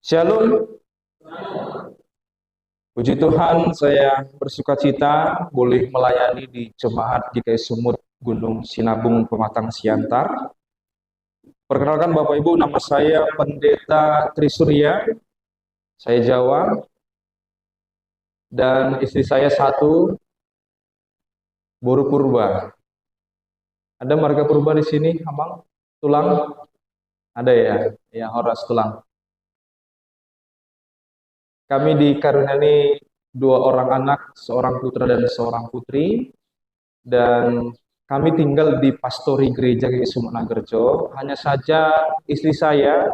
Shalom, puji Tuhan, saya bersuka cita boleh melayani di Jemaat GKI Sumut Gunung Sinabung Pematang Siantar. Perkenalkan Bapak Ibu, nama saya Pendeta Trisurya, saya Jawa, dan istri saya satu, Boru Purba. Ada marga Purba di sini, Amang? Tulang? Ada ya? Ya, Horas Tulang. Kami dikaruniai dua orang anak, seorang putra dan seorang putri, dan kami tinggal di pastori gereja GKI Sumut Nagerjo. Hanya saja istri saya,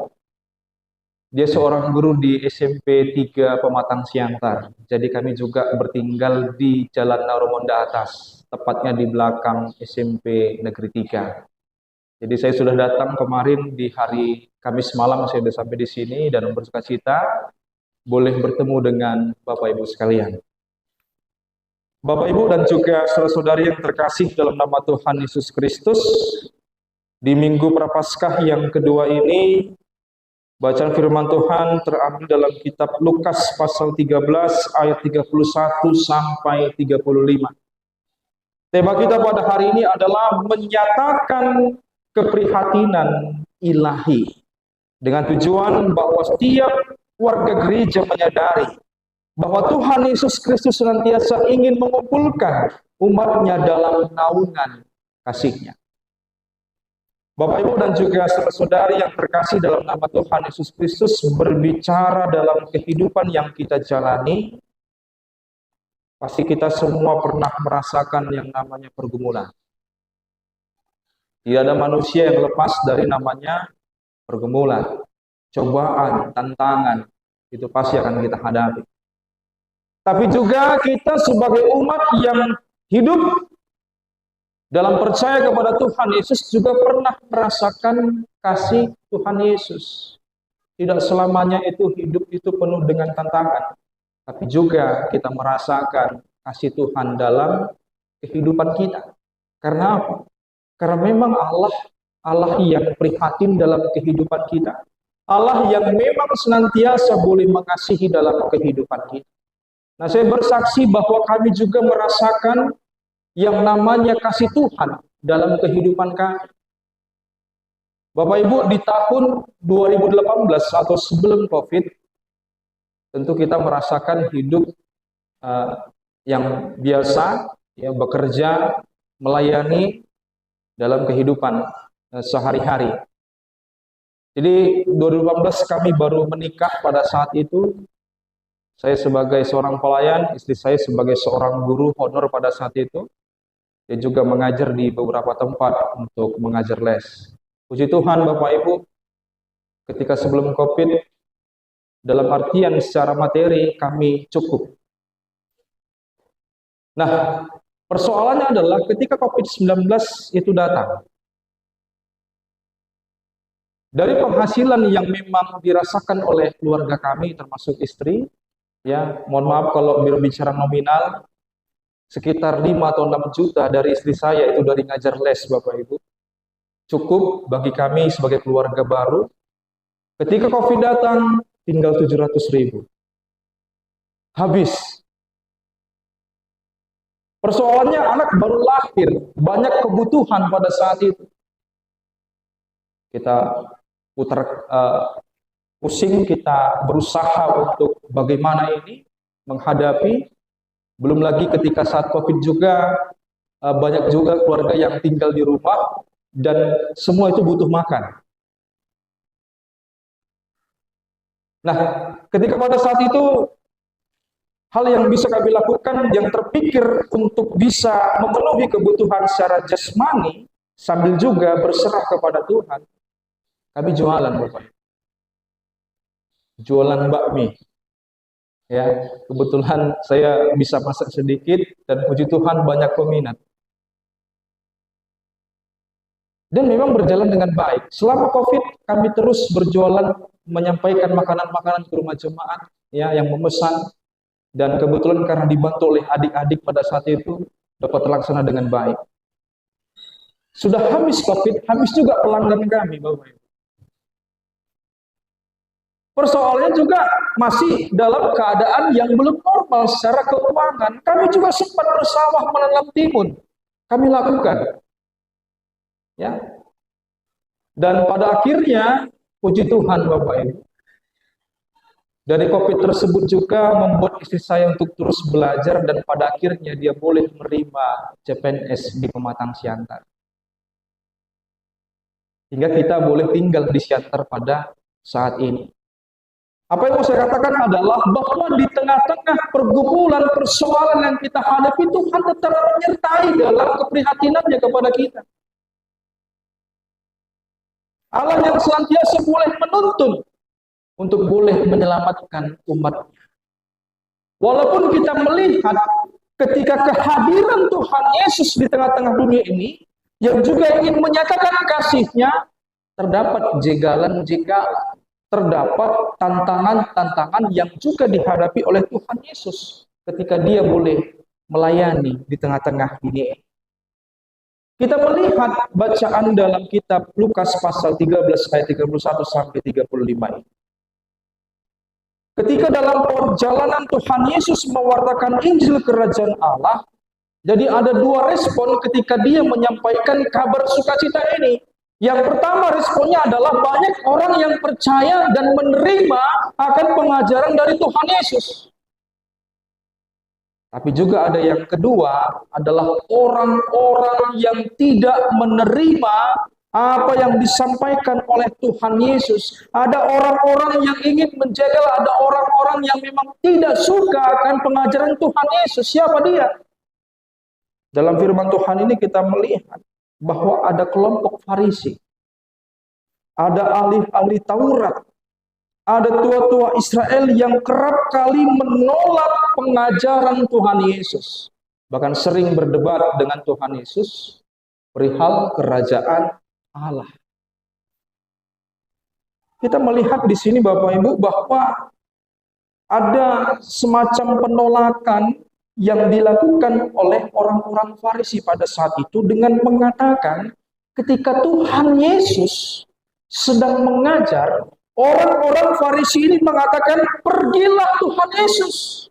dia seorang guru di SMP 3 Pematang Siantar. Jadi kami juga bertinggal di Jalan Naromonda Atas, tepatnya di belakang SMP Negeri 3. Jadi saya sudah datang kemarin di hari Kamis malam, saya sudah sampai di sini dan bersuka cita boleh bertemu dengan Bapak Ibu sekalian. Bapak Ibu dan juga saudara-saudari yang terkasih dalam nama Tuhan Yesus Kristus, di Minggu Prapaskah yang kedua ini, bacaan firman Tuhan terambil dalam kitab Lukas pasal 13 ayat 31 sampai 35. Tema kita pada hari ini adalah menyatakan keprihatinan ilahi, dengan tujuan bahwa setiap warga gereja menyadari bahwa Tuhan Yesus Kristus senantiasa ingin mengumpulkan umatnya dalam naungan kasih-Nya. Bapak Ibu dan juga saudara-saudari yang terkasih dalam nama Tuhan Yesus Kristus, berbicara dalam kehidupan yang kita jalani, pasti kita semua pernah merasakan yang namanya pergumulan. Tidak ada manusia yang lepas dari namanya pergumulan, cobaan, tantangan, itu pasti akan kita hadapi. Tapi juga kita sebagai umat yang hidup dalam percaya kepada Tuhan Yesus juga pernah merasakan kasih Tuhan Yesus. Tidak selamanya itu hidup itu penuh dengan tantangan, tapi juga kita merasakan kasih Tuhan dalam kehidupan kita. Karena apa? Karena memang Allah yang prihatin dalam kehidupan kita. Allah yang memang senantiasa boleh mengasihi dalam kehidupan kita. Nah, saya bersaksi bahwa kami juga merasakan yang namanya kasih Tuhan dalam kehidupan kami. Bapak Ibu, di tahun 2018 atau sebelum COVID, tentu kita merasakan hidup yang biasa, ya, bekerja, melayani dalam kehidupan sehari-hari. Jadi 2018 kami baru menikah pada saat itu. Saya sebagai seorang pelayan, istri saya sebagai seorang guru honor pada saat itu. Dia juga mengajar di beberapa tempat untuk mengajar les. Puji Tuhan Bapak Ibu, ketika sebelum COVID, dalam artian secara materi kami cukup. Nah, persoalannya adalah ketika COVID-19 itu datang, dari penghasilan yang memang dirasakan oleh keluarga kami termasuk istri, ya, mohon maaf kalau berbicara nominal, sekitar 5 atau 6 juta dari istri saya itu dari ngajar les Bapak Ibu. Cukup bagi kami sebagai keluarga baru. Ketika COVID datang, tinggal 700.000. Habis. Persoalannya anak baru lahir, banyak kebutuhan pada saat itu. Kita putar pusing, kita berusaha untuk bagaimana ini menghadapi. Belum lagi ketika saat COVID juga banyak juga keluarga yang tinggal di rumah dan semua itu butuh makan. Nah, ketika pada saat itu hal yang bisa kami lakukan, yang terpikir untuk bisa memenuhi kebutuhan secara jasmani sambil juga berserah kepada Tuhan, kami jualan, Bapak. Jualan bakmi. Ya, kebetulan saya bisa masak sedikit dan puji Tuhan banyak peminat. Dan memang berjalan dengan baik. Selama COVID kami terus berjualan, menyampaikan makanan-makanan ke rumah jemaat, ya, yang memesan, dan kebetulan karena dibantu oleh adik-adik pada saat itu dapat terlaksana dengan baik. Sudah habis COVID, habis juga pelanggan kami, Bapak Ibu. Persoalannya juga masih dalam keadaan yang belum normal secara keuangan. Kami juga sempat bersawah menanam timun. Kami lakukan. Ya. Dan pada akhirnya, puji Tuhan Bapak Ibu, dari COVID tersebut juga membuat istri saya untuk terus belajar dan pada akhirnya dia boleh menerima CPNS di Pematang Siantar. Hingga kita boleh tinggal di Siantar pada saat ini. Apa yang mau saya katakan adalah bahwa di tengah-tengah pergumulan persoalan yang kita hadapi, Tuhan tetap menyertai dalam keprihatinannya kepada kita. Allah yang senantiasa boleh menuntun untuk boleh menyelamatkan umatnya. Walaupun kita melihat ketika kehadiran Tuhan Yesus di tengah-tengah dunia ini, yang juga ingin menyatakan kasih-Nya, terdapat jegalan-jegalan, terdapat tantangan-tantangan yang juga dihadapi oleh Tuhan Yesus ketika Dia boleh melayani di tengah-tengah dunia ini. Kita melihat bacaan dalam kitab Lukas pasal 13 ayat 31 sampai 35 ini. Ketika dalam perjalanan Tuhan Yesus mewartakan Injil Kerajaan Allah, jadi ada dua respon ketika Dia menyampaikan kabar sukacita ini. Yang pertama responnya adalah banyak orang yang percaya dan menerima akan pengajaran dari Tuhan Yesus. Tapi juga ada yang kedua adalah orang-orang yang tidak menerima apa yang disampaikan oleh Tuhan Yesus. Ada orang-orang yang ingin menjegal, ada orang-orang yang memang tidak suka akan pengajaran Tuhan Yesus. Siapa dia? Dalam firman Tuhan ini kita melihat bahwa ada kelompok Farisi, ada ahli-ahli Taurat, ada tua-tua Israel yang kerap kali menolak pengajaran Tuhan Yesus. Bahkan sering berdebat dengan Tuhan Yesus perihal kerajaan Allah. Kita melihat di sini Bapak Ibu bahwa ada semacam penolakan yang dilakukan oleh orang-orang Farisi pada saat itu dengan mengatakan ketika Tuhan Yesus sedang mengajar, orang-orang Farisi ini mengatakan, pergilah Tuhan Yesus.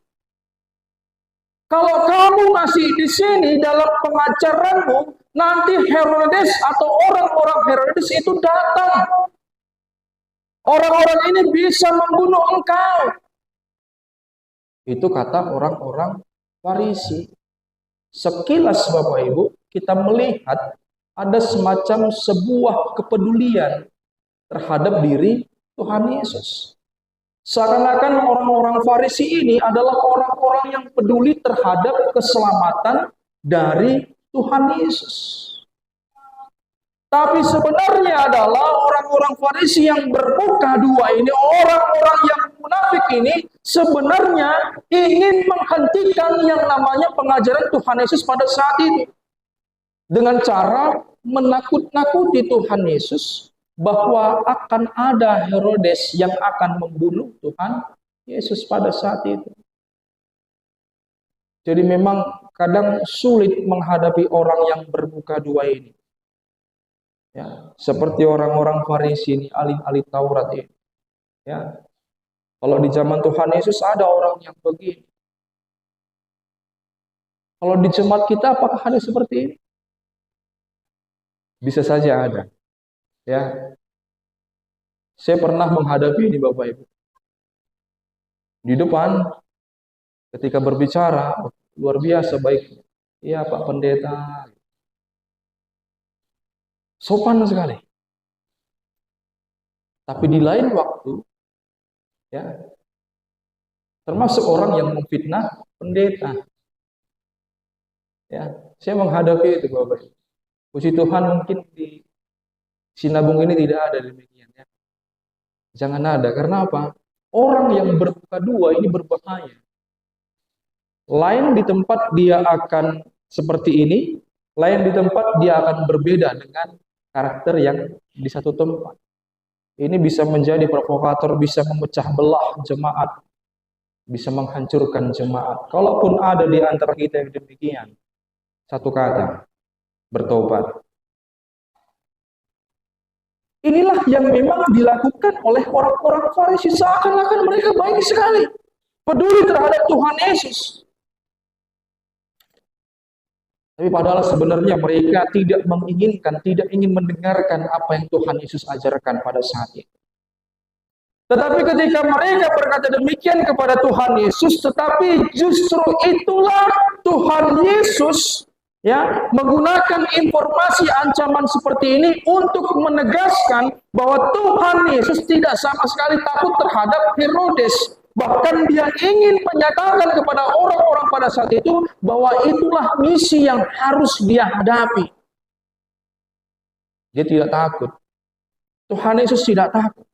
Kalau kamu masih di sini dalam pengajaranmu, nanti Herodes atau orang-orang Herodes itu datang. Orang-orang ini bisa membunuh engkau. Itu kata orang-orang Farisi. Sekilas Bapak Ibu, kita melihat ada semacam sebuah kepedulian terhadap diri Tuhan Yesus. Seakan-akan orang-orang Farisi ini adalah orang-orang yang peduli terhadap keselamatan dari Tuhan Yesus. Tapi sebenarnya adalah orang-orang Farisi yang bermuka dua ini, orang-orang yang munafik ini sebenarnya ingin menghentikan yang namanya pengajaran Tuhan Yesus pada saat itu. Dengan cara menakut-nakuti Tuhan Yesus bahwa akan ada Herodes yang akan membunuh Tuhan Yesus pada saat itu. Jadi memang kadang sulit menghadapi orang yang bermuka dua ini. Ya, seperti orang-orang Farisi ini, ahli-ahli Taurat ini. Ya. Kalau di zaman Tuhan Yesus ada orang yang begini. Kalau di jemaat kita apakah ada seperti ini? Bisa saja ada. Ya. Saya pernah menghadapi ini Bapak Ibu. Di depan ketika berbicara luar biasa baiknya. Iya Pak Pendeta. Sopan sekali. Tapi di lain waktu ya termasuk orang yang memfitnah pendeta. Ya, saya menghadapi itu Bapak Ibu. Puji Tuhan mungkin di Sinabung ini tidak ada demikian ya. Jangan ada, karena apa? Orang yang bermuka dua ini berbahaya. Lain di tempat dia akan seperti ini, lain di tempat dia akan berbeda dengan karakter yang di satu tempat. Ini bisa menjadi provokator, bisa memecah belah jemaat, bisa menghancurkan jemaat. Kalaupun ada di antara kita yang demikian, satu kata, bertobat. Inilah yang memang dilakukan oleh orang-orang Farisi, seakan-akan mereka baik sekali, peduli terhadap Tuhan Yesus. Tapi padahal sebenarnya mereka tidak menginginkan, tidak ingin mendengarkan apa yang Tuhan Yesus ajarkan pada saat itu. Tetapi ketika mereka berkata demikian kepada Tuhan Yesus, tetapi justru itulah Tuhan Yesus menggunakan informasi ancaman seperti ini untuk menegaskan bahwa Tuhan Yesus tidak sama sekali takut terhadap Herodes. Bahkan dia ingin menyatakan kepada orang-orang pada saat itu bahwa itulah misi yang harus dia hadapi. Dia tidak takut. Tuhan Yesus tidak takut.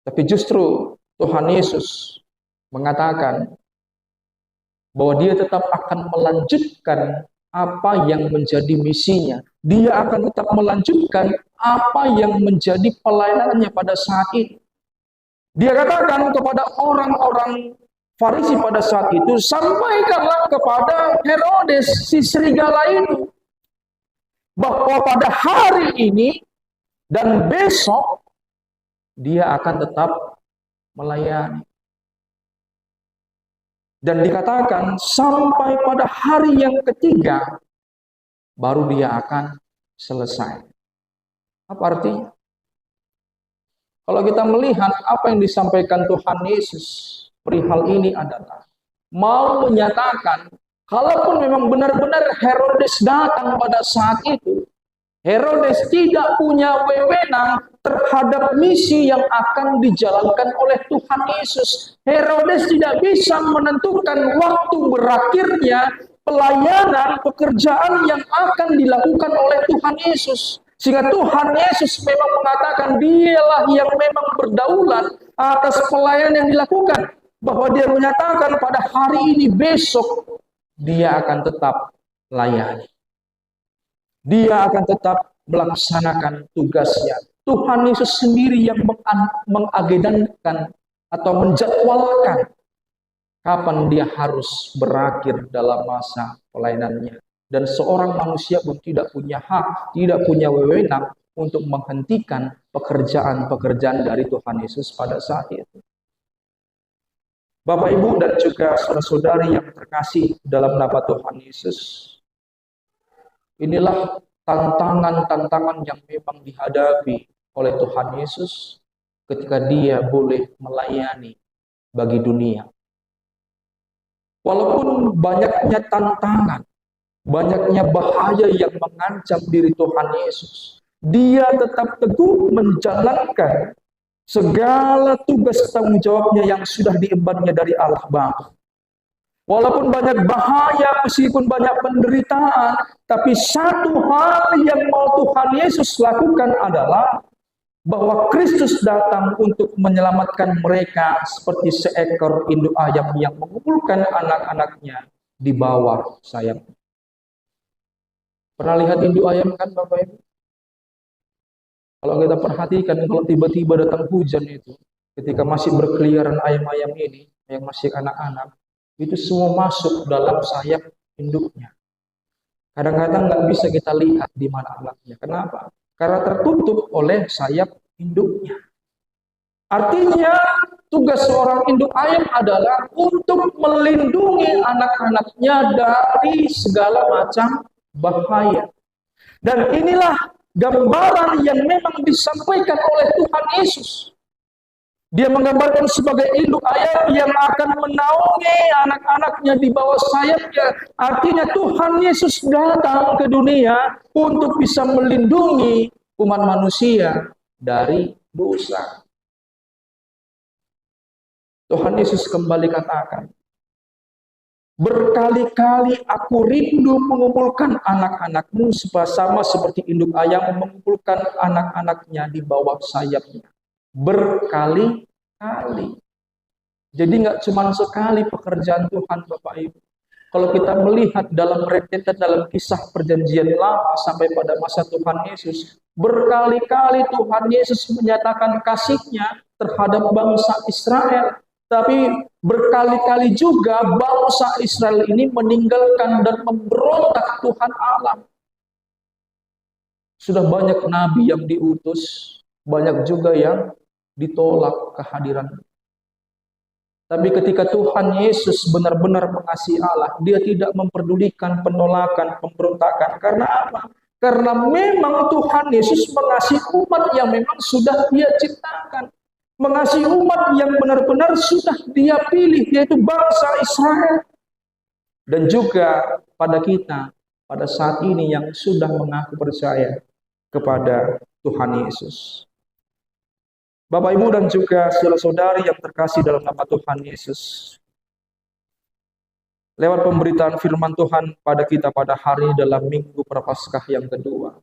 Tapi justru Tuhan Yesus mengatakan bahwa dia tetap akan melanjutkan apa yang menjadi misinya. Dia akan tetap melanjutkan apa yang menjadi pelayanannya pada saat itu. Dia katakan kepada orang-orang Farisi pada saat itu, sampaikanlah kepada Herodes si serigala itu, bahwa pada hari ini dan besok dia akan tetap melayani. Dan dikatakan sampai pada hari yang ketiga baru dia akan selesai. Apa artinya? Kalau kita melihat apa yang disampaikan Tuhan Yesus perihal ini adalah mau menyatakan kalaupun memang benar-benar Herodes datang pada saat itu, Herodes tidak punya wewenang terhadap misi yang akan dijalankan oleh Tuhan Yesus. Herodes tidak bisa menentukan waktu berakhirnya pelayanan pekerjaan yang akan dilakukan oleh Tuhan Yesus. Sehingga Tuhan Yesus memang mengatakan dialah yang memang berdaulat atas pelayanan yang dilakukan. Bahwa dia menyatakan pada hari ini besok dia akan tetap layani. Dia akan tetap melaksanakan tugasnya. Tuhan Yesus sendiri yang mengagendakan atau menjadwalkan kapan dia harus berakhir dalam masa pelayanannya. Dan seorang manusia pun tidak punya hak, tidak punya wewenang untuk menghentikan pekerjaan-pekerjaan dari Tuhan Yesus pada saat itu. Bapak, Ibu, dan juga saudara-saudari yang terkasih dalam nama Tuhan Yesus, inilah tantangan-tantangan yang memang dihadapi oleh Tuhan Yesus ketika dia boleh melayani bagi dunia. Walaupun banyaknya tantangan, banyaknya bahaya yang mengancam diri Tuhan Yesus, dia tetap teguh menjalankan segala tugas tanggung jawabnya yang sudah diembannya dari Allah Bapa. Walaupun banyak bahaya, meskipun banyak penderitaan, tapi satu hal yang mau Tuhan Yesus lakukan adalah bahwa Kristus datang untuk menyelamatkan mereka seperti seekor induk ayam yang mengumpulkan anak-anaknya di bawah sayapnya. Pernah lihat induk ayam kan, Bapak Ibu? Kalau kita perhatikan, kalau tiba-tiba datang hujan itu, ketika masih berkeliaran ayam-ayam ini, yang masih anak-anak, itu semua masuk dalam sayap induknya. Kadang-kadang nggak bisa kita lihat di mana anaknya. Kenapa? Karena tertutup oleh sayap induknya. Artinya, tugas seorang induk ayam adalah untuk melindungi anak-anaknya dari segala macam bahaya. Dan inilah gambaran yang memang disampaikan oleh Tuhan Yesus. Dia menggambarkan sebagai induk ayam yang akan menaungi anak-anaknya di bawah sayapnya. Artinya Tuhan Yesus datang ke dunia untuk bisa melindungi umat manusia dari dosa. Tuhan Yesus kembali katakan, berkali-kali aku rindu mengumpulkan anak-anakmu sama seperti induk ayam mengumpulkan anak-anaknya di bawah sayapnya. Berkali-kali. Jadi nggak cuma sekali pekerjaan Tuhan, Bapak Ibu. Kalau kita melihat dalam rentetan dalam kisah perjanjian lama sampai pada masa Tuhan Yesus, berkali-kali Tuhan Yesus menyatakan kasih-Nya terhadap bangsa Israel. Tapi berkali-kali juga bangsa Israel ini meninggalkan dan memberontak Tuhan Allah. Sudah banyak nabi yang diutus, banyak juga yang ditolak kehadiran. Tapi ketika Tuhan Yesus benar-benar mengasihi Allah, dia tidak memperdulikan penolakan, pemberontakan. Karena apa? Karena memang Tuhan Yesus mengasihi umat yang memang sudah dia ciptakan. Mengasihi umat yang benar-benar sudah dia pilih, yaitu bangsa Israel. Dan juga pada kita, pada saat ini yang sudah mengaku percaya kepada Tuhan Yesus. Bapak, Ibu, dan juga saudara-saudari yang terkasih dalam nama Tuhan Yesus. Lewat pemberitaan firman Tuhan pada kita pada hari dalam Minggu Prapaskah yang kedua.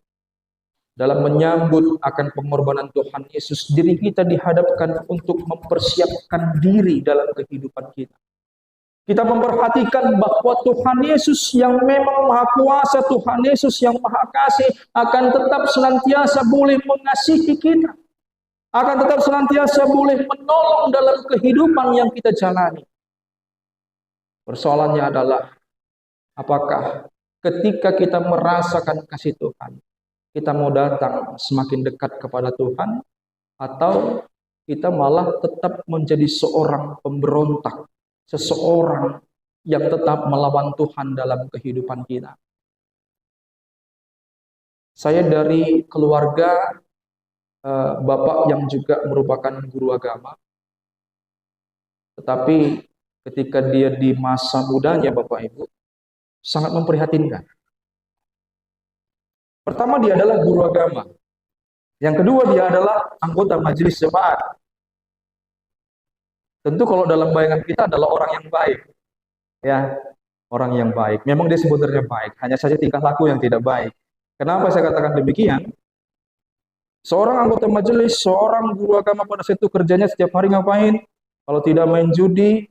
Dalam menyambut akan pengorbanan Tuhan Yesus, diri kita dihadapkan untuk mempersiapkan diri dalam kehidupan kita. Kita memperhatikan bahwa Tuhan Yesus yang memang Maha Kuasa, Tuhan Yesus yang Maha Kasih akan tetap senantiasa boleh mengasihi kita. Akan tetap senantiasa boleh menolong dalam kehidupan yang kita jalani. Persoalannya adalah, apakah ketika kita merasakan kasih Tuhan, kita mau datang semakin dekat kepada Tuhan, atau kita malah tetap menjadi seorang pemberontak, seseorang yang tetap melawan Tuhan dalam kehidupan kita. Saya dari keluarga bapak yang juga merupakan guru agama. Tetapi ketika dia di masa mudanya, Bapak Ibu, sangat memprihatinkan. Pertama, dia adalah guru agama. Yang kedua, dia adalah anggota majelis jemaat. Tentu kalau dalam bayangan kita adalah orang yang baik. Ya, orang yang baik. Memang dia sebenarnya baik, hanya saja tingkah laku yang tidak baik. Kenapa saya katakan demikian? Seorang anggota majelis, seorang guru agama pada saat itu kerjanya setiap hari ngapain? Kalau tidak main judi,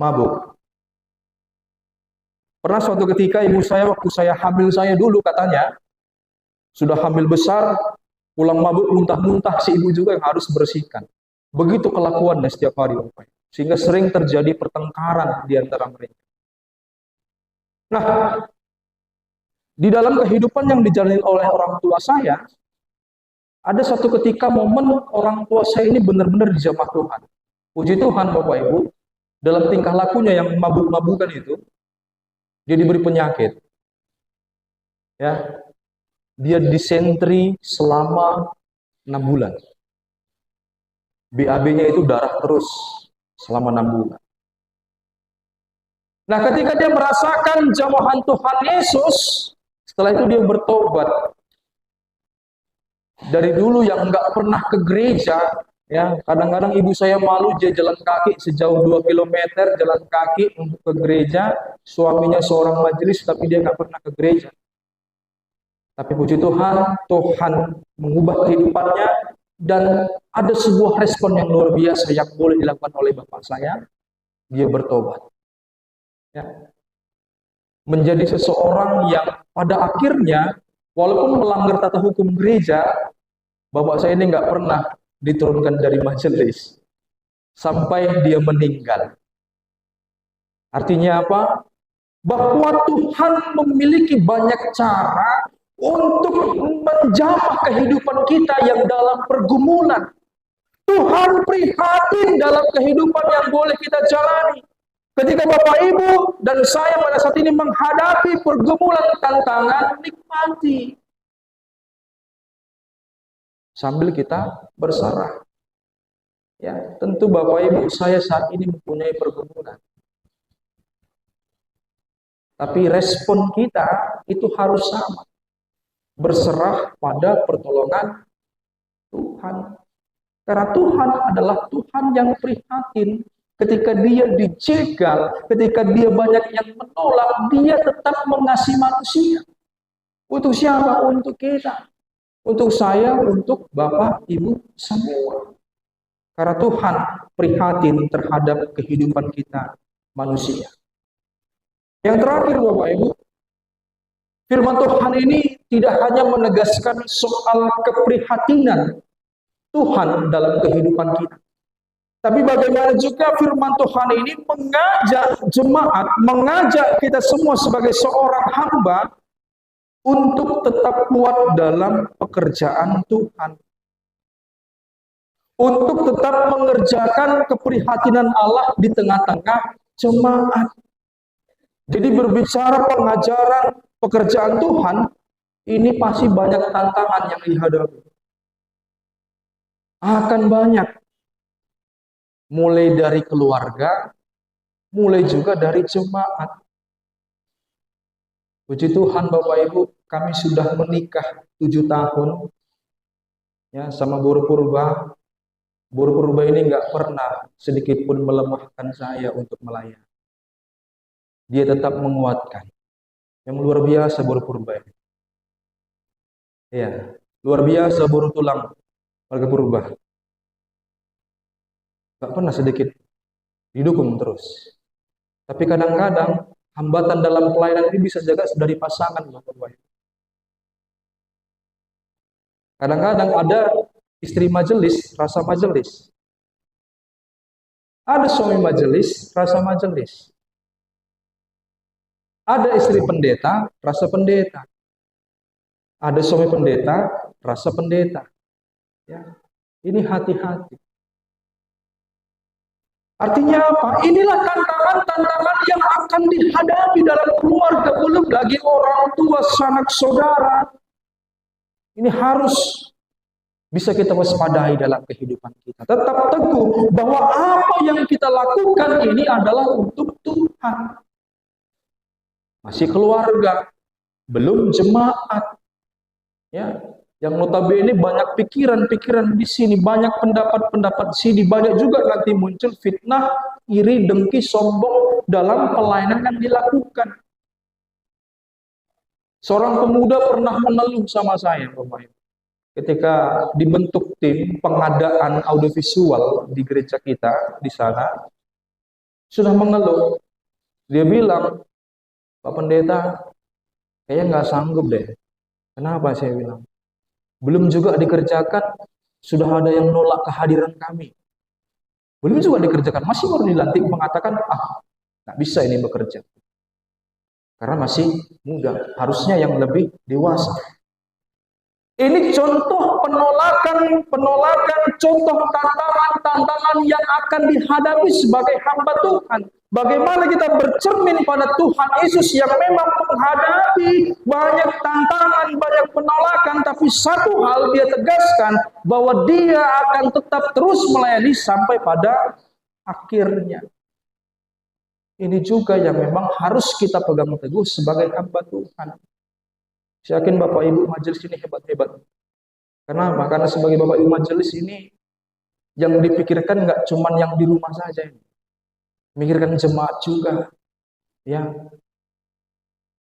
mabuk. Pernah suatu ketika ibu saya, waktu saya hamil saya dulu katanya, sudah hamil besar, pulang mabuk, muntah-muntah, si ibu juga yang harus bersihkan. Begitu kelakuannya setiap hari, Bapak. Sehingga sering terjadi pertengkaran di antara mereka. Nah, di dalam kehidupan yang dijalani oleh orang tua saya, ada satu ketika momen orang tua saya ini benar-benar dijamah Tuhan. Puji Tuhan, Bapak Ibu, dalam tingkah lakunya yang mabuk-mabukan itu, dia diberi penyakit. Ya, dia disentri selama 6 bulan. BAB-nya itu darah terus selama 6 bulan. Nah, ketika dia merasakan jamahan Tuhan Yesus, setelah itu dia bertobat. Dari dulu yang nggak pernah ke gereja, ya kadang-kadang ibu saya malu dia jalan kaki sejauh 2 km jalan kaki untuk ke gereja. Suaminya seorang majelis tapi dia nggak pernah ke gereja. Tapi puji Tuhan, Tuhan mengubah kehidupannya dan ada sebuah respon yang luar biasa yang boleh dilakukan oleh bapak saya. Dia bertobat. Ya. Menjadi seseorang yang pada akhirnya walaupun melanggar tata hukum gereja, bapak saya ini nggak pernah diturunkan dari majelis sampai dia meninggal. Artinya apa? Bahwa Tuhan memiliki banyak cara untuk menjamah kehidupan kita yang dalam pergumulan. Tuhan prihatin dalam kehidupan yang boleh kita jalani. Ketika Bapak Ibu dan saya pada saat ini menghadapi pergumulan tantangan, nikmati. Sambil kita berserah. Ya, tentu Bapak Ibu saya saat ini mempunyai pergumulan. Tapi respon kita itu harus sama. Berserah pada pertolongan Tuhan. Karena Tuhan adalah Tuhan yang prihatin. Ketika dia dijegal, ketika dia banyak yang menolak, dia tetap mengasihi manusia. Untuk siapa? Untuk kita. Untuk saya, untuk Bapak, Ibu, semua. Karena Tuhan prihatin terhadap kehidupan kita manusia. Yang terakhir Bapak Ibu, firman Tuhan ini tidak hanya menegaskan soal keprihatinan Tuhan dalam kehidupan kita. Tapi bagaimana juga firman Tuhan ini mengajak jemaat, mengajak kita semua sebagai seorang hamba untuk tetap kuat dalam pekerjaan Tuhan. untuk tetap mengerjakan keprihatinan Allah di tengah-tengah jemaat. Jadi berbicara pengajaran pekerjaan Tuhan, ini pasti banyak tantangan yang dihadapi. Akan banyak. Mulai dari keluarga, mulai juga dari jemaat. Puji Tuhan Bapak Ibu, kami sudah menikah 7 tahun ya sama Guru Purba. Guru Purba ini nggak pernah sedikit pun melemahkan saya untuk melayani. Dia tetap menguatkan. Yang luar biasa Guru Purba ini. Ya, luar biasa Guru Tulang warga Purba. Nggak pernah sedikit didukung terus. Tapi kadang-kadang hambatan dalam pelayanan ini bisa jaga dari pasangan Bapak Ibu. Kadang-kadang ada istri majelis, rasa majelis. Ada suami majelis, rasa majelis. Ada istri pendeta, rasa pendeta. Ada suami pendeta, rasa pendeta. Ya. Ini hati-hati. Artinya apa? Inilah tantangan-tantangan yang akan dihadapi dalam keluarga, belum lagi orang tua, sanak saudara. Ini harus bisa kita waspadai dalam kehidupan kita. Tetap teguh bahwa apa yang kita lakukan ini adalah untuk Tuhan. Masih keluarga, belum jemaat. Ya, yang notabene banyak pikiran-pikiran di sini, banyak pendapat-pendapat di sini, banyak juga nanti muncul fitnah, iri, dengki, sombong dalam pelayanan yang dilakukan. Seorang pemuda pernah mengeluh sama saya, Bapak Ibu. Ketika dibentuk tim pengadaan audiovisual di gereja kita di sana, sudah mengeluh. Dia bilang, Pak Pendeta, kayaknya nggak sanggup deh. Kenapa saya bilang? Belum juga dikerjakan, sudah ada yang nolak kehadiran kami. Belum juga dikerjakan, masih baru dilantik mengatakan, nggak bisa ini bekerja. Karena masih muda, harusnya yang lebih dewasa. Ini contoh penolakan, contoh tantangan yang akan dihadapi sebagai hamba Tuhan. Bagaimana kita bercermin pada Tuhan Yesus yang memang menghadapi banyak tantangan, banyak penolakan, tapi satu hal dia tegaskan bahwa dia akan tetap terus melayani sampai pada akhirnya. Ini juga yang memang harus kita pegang teguh sebagai hamba Tuhan. Saya yakin Bapak Ibu majelis ini hebat-hebat. Kenapa? Karena sebagai Bapak Ibu majelis ini yang dipikirkan nggak cuma yang di rumah saja. Mikirkan jemaat juga. Ya.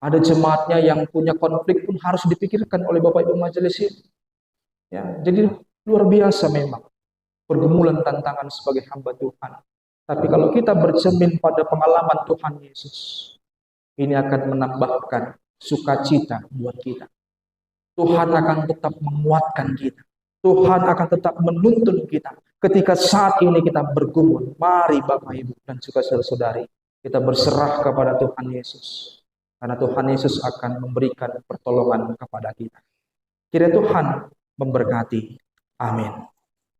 Ada jemaatnya yang punya konflik pun harus dipikirkan oleh Bapak Ibu majelis ini. Ya, jadi luar biasa memang pergumulan tantangan sebagai hamba Tuhan. Tapi kalau kita bercermin pada pengalaman Tuhan Yesus, ini akan menambahkan sukacita buat kita. Tuhan akan tetap menguatkan kita. Tuhan akan tetap menuntun kita. Ketika saat ini kita bergumul, mari Bapak Ibu dan juga saudara-saudari, kita berserah kepada Tuhan Yesus. Karena Tuhan Yesus akan memberikan pertolongan kepada kita. Kiranya Tuhan memberkati. Amin.